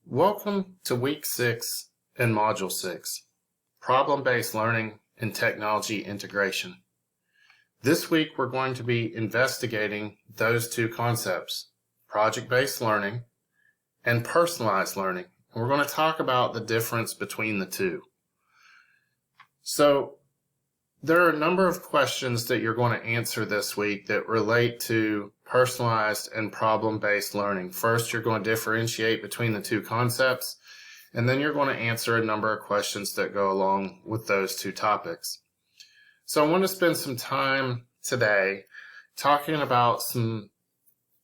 Welcome to Week 6 in Module 6, Problem-Based Learning and Technology Integration. This week we're going to be investigating those two concepts, project-based learning and personalized learning. And we're going to talk about the difference between the two. So there are a number of questions that you're going to answer this week that relate to personalized and problem-based learning. First, you're going to differentiate between the two concepts, and then you're going to answer a number of questions that go along with those two topics. So I want to spend some time today talking about some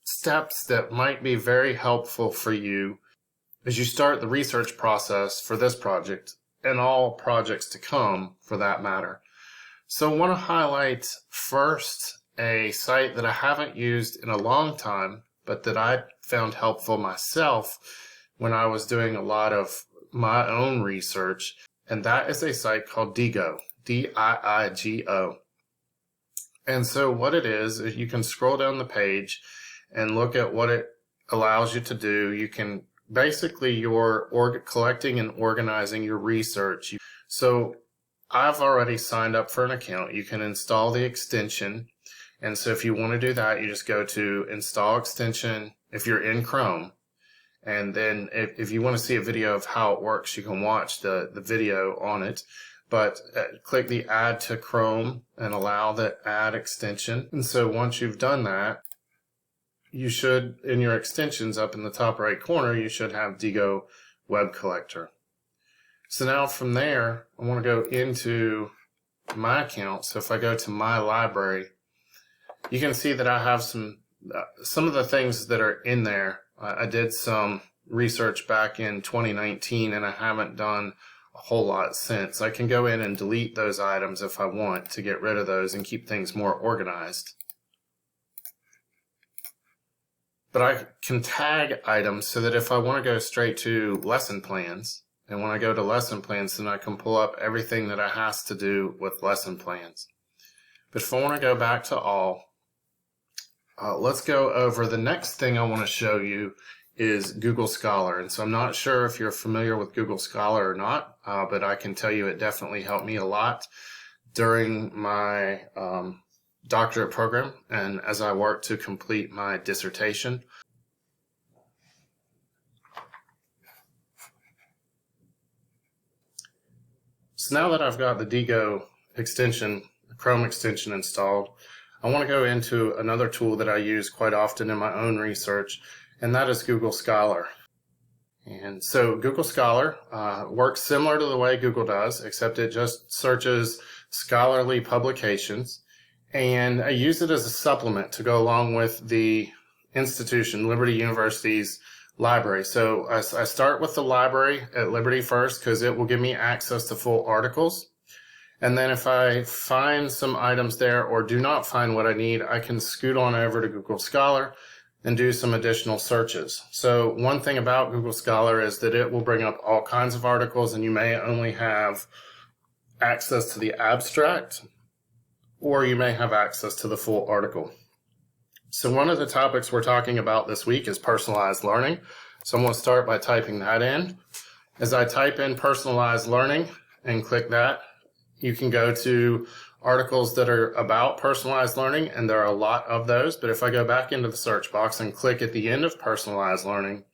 steps that might be very helpful for you as you start the research process for this project and all projects to come for that matter. So I want to highlight first a site that I haven't used in a long time, but that I found helpful myself when I was doing a lot of my own research, and that is a site called Diigo, D-I-I-G-O. And so what it is you can scroll down the page and look at what it allows you to do. You can basically, you're collecting and organizing your research. So I've already signed up for an account. You can install the extension. And so if you want to do that, you just go to install extension if you're in Chrome. And then if you want to see a video of how it works, you can watch the video on it. But click the add to Chrome and allow the add extension. And so once you've done that, you should, in your extensions up in the top right corner, you should have Diigo Web Collector. So now from there, I want to go into my account. So if I go to my library, you can see that I have some of the things that are in there. I did some research back in 2019 and I haven't done a whole lot since. I can go in and delete those items if I want to get rid of those and keep things more organized. But I can tag items so that if I want to go straight to lesson plans, and when I go to lesson plans, then I can pull up everything that has to do with lesson plans. But if I want to go back to all, let's go over the next thing I want to show you is Google Scholar. And so I'm not sure if you're familiar with Google Scholar or not, but I can tell you it definitely helped me a lot during my doctorate program and as I worked to complete my dissertation. So now that I've got the Diigo extension, the Chrome extension installed, I want to go into another tool that I use quite often in my own research, and that is Google Scholar. And so Google Scholar works similar to the way Google does, except it just searches scholarly publications, and I use it as a supplement to go along with the institution, Liberty University's library. So I start with the library at Liberty first because it will give me access to full articles. And then if I find some items there or do not find what I need, I can scoot on over to Google Scholar and do some additional searches. So one thing about Google Scholar is that it will bring up all kinds of articles and you may only have access to the abstract or you may have access to the full article. So one of the topics we're talking about this week is personalized learning. So I'm going to start by typing that in. As I type in personalized learning and click that, you can go to articles that are about personalized learning, and there are a lot of those. But if I go back into the search box and click at the end of personalized learning,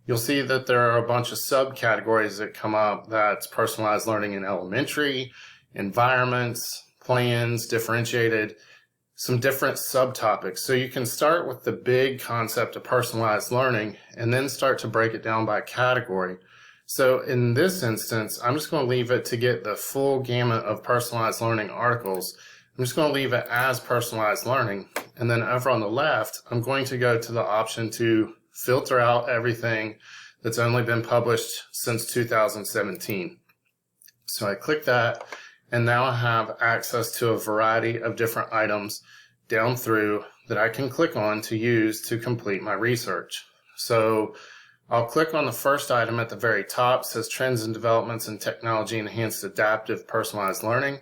you'll see that there are a bunch of subcategories that come up. That's personalized learning in elementary, environments, plans, differentiated, some different subtopics. So you can start with the big concept of personalized learning and then start to break it down by category. So in this instance, I'm just going to leave it to get the full gamut of personalized learning articles. I'm just going to leave it as personalized learning. And then over on the left, I'm going to go to the option to filter out everything that's only been published since 2017. So I click that. And now I have access to a variety of different items down through that I can click on to use to complete my research. So I'll click on the first item at the very top. It says Trends and Developments in Technology Enhanced Adaptive Personalized Learning.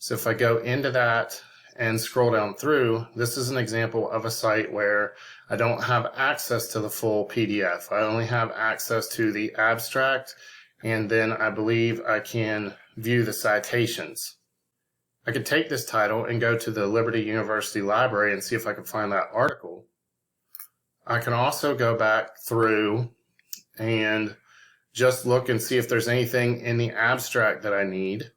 So if I go into that and scroll down through, this is an example of a site where I don't have access to the full PDF. I only have access to the abstract, and then I believe I can view the citations. I could take this title and go to the Liberty University Library and see if I can find that article. I can also go back through and just look and see if there's anything in the abstract that I need.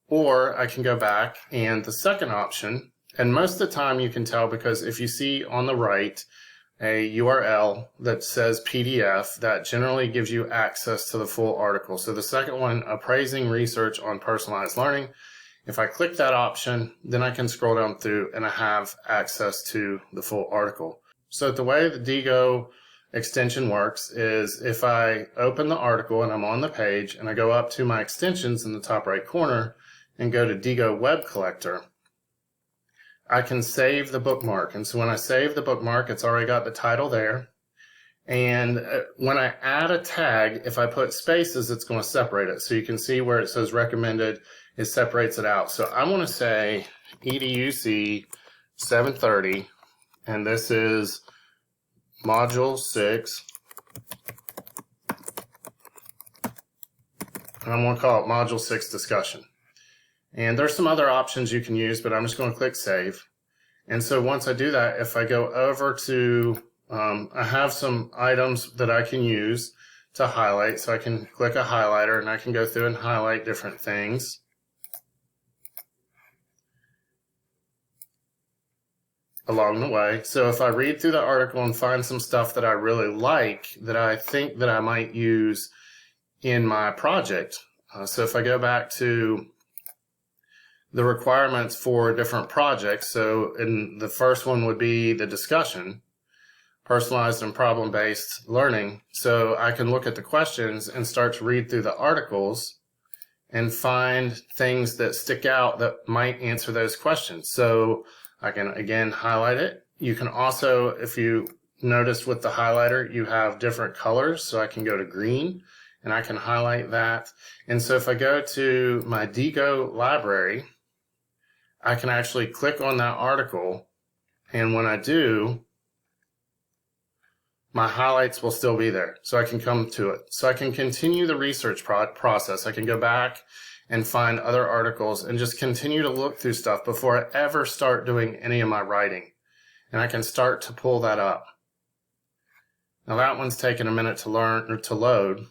Or I can go back, and the second option, and most of the time you can tell because if you see on the right a URL that says PDF, that generally gives you access to the full article. So the second one, appraising research on personalized learning, if I click that option, then I can scroll down through and I have access to the full article. So the way the Diigo extension works is if I open the article and I'm on the page and I go up to my extensions in the top right corner and go to Diigo Web Collector, I can save the bookmark. And so when I save the bookmark, it's already got the title there. And when I add a tag, if I put spaces, it's going to separate it. So you can see where it says recommended, it separates it out. So I want to say EDUC730, and this is Module 6. And I'm going to call it Module 6 Discussion. And there's some other options you can use, but I'm just going to click Save. And so once I do that, if I go over to, I have some items that I can use to highlight. So I can click a highlighter and I can go through and highlight different things. Along the way. So if I read through the article and find some stuff that I really like, that I think that I might use in my project. So if I go back to the requirements for different projects, so in the first one would be the discussion, personalized and problem-based learning. So I can look at the questions and start to read through the articles and find things that stick out that might answer those questions. So I can again highlight it. You can also, if you notice with the highlighter, you have different colors. So I can go to green and I can highlight that. And so if I go to my Diigo library, I can actually click on that article. And when I do, my highlights will still be there. So I can come to it. So I can continue the research process. I can go back and find other articles and just continue to look through stuff before I ever start doing any of my writing. And I can start to pull that up. Now that one's taken a minute to learn or to load.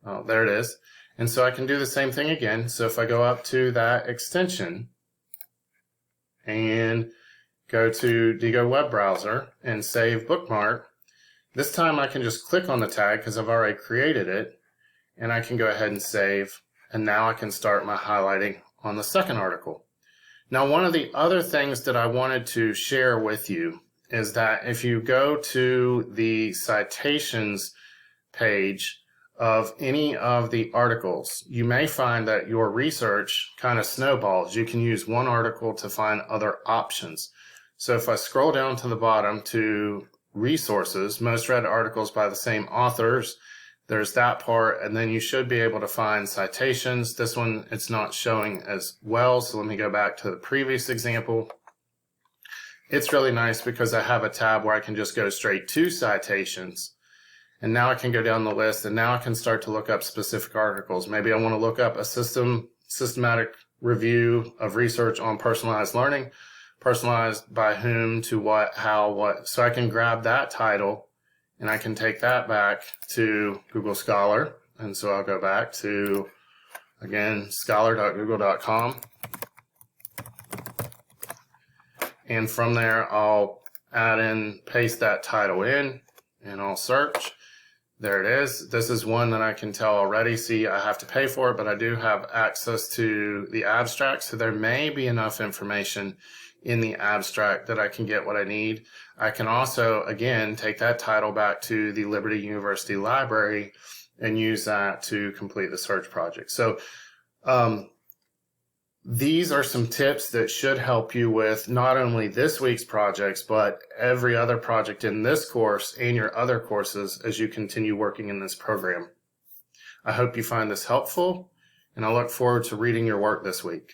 Oh, there it is. And so I can do the same thing again. So if I go up to that extension and go to Diigo Web Browser and save bookmark, this time I can just click on the tag because I've already created it, and I can go ahead and save. And now I can start my highlighting on the second article. Now, one of the other things that I wanted to share with you is that if you go to the citations page of any of the articles, you may find that your research kind of snowballs. You can use one article to find other options. So if I scroll down to the bottom to resources, most read articles by the same authors, there's that part, and then you should be able to find citations. This one, it's not showing as well, so let me go back to the previous example. It's really nice because I have a tab where I can just go straight to citations, and now I can go down the list, and now I can start to look up specific articles. Maybe I want to look up a systematic review of research on personalized learning, personalized by whom, to what, how, what. So I can grab that title and I can take that back to Google Scholar. And so I'll go back to, again, scholar.google.com. And from there, I'll paste that title in, and I'll search. There it is. This is one that I can tell already. See, I have to pay for it, but I do have access to the abstract. So there may be enough information in the abstract that I can get what I need. I can also, again, take that title back to the Liberty University Library and use that to complete the search project. So these are some tips that should help you with not only this week's projects, but every other project in this course and your other courses as you continue working in this program. I hope you find this helpful, and I look forward to reading your work this week.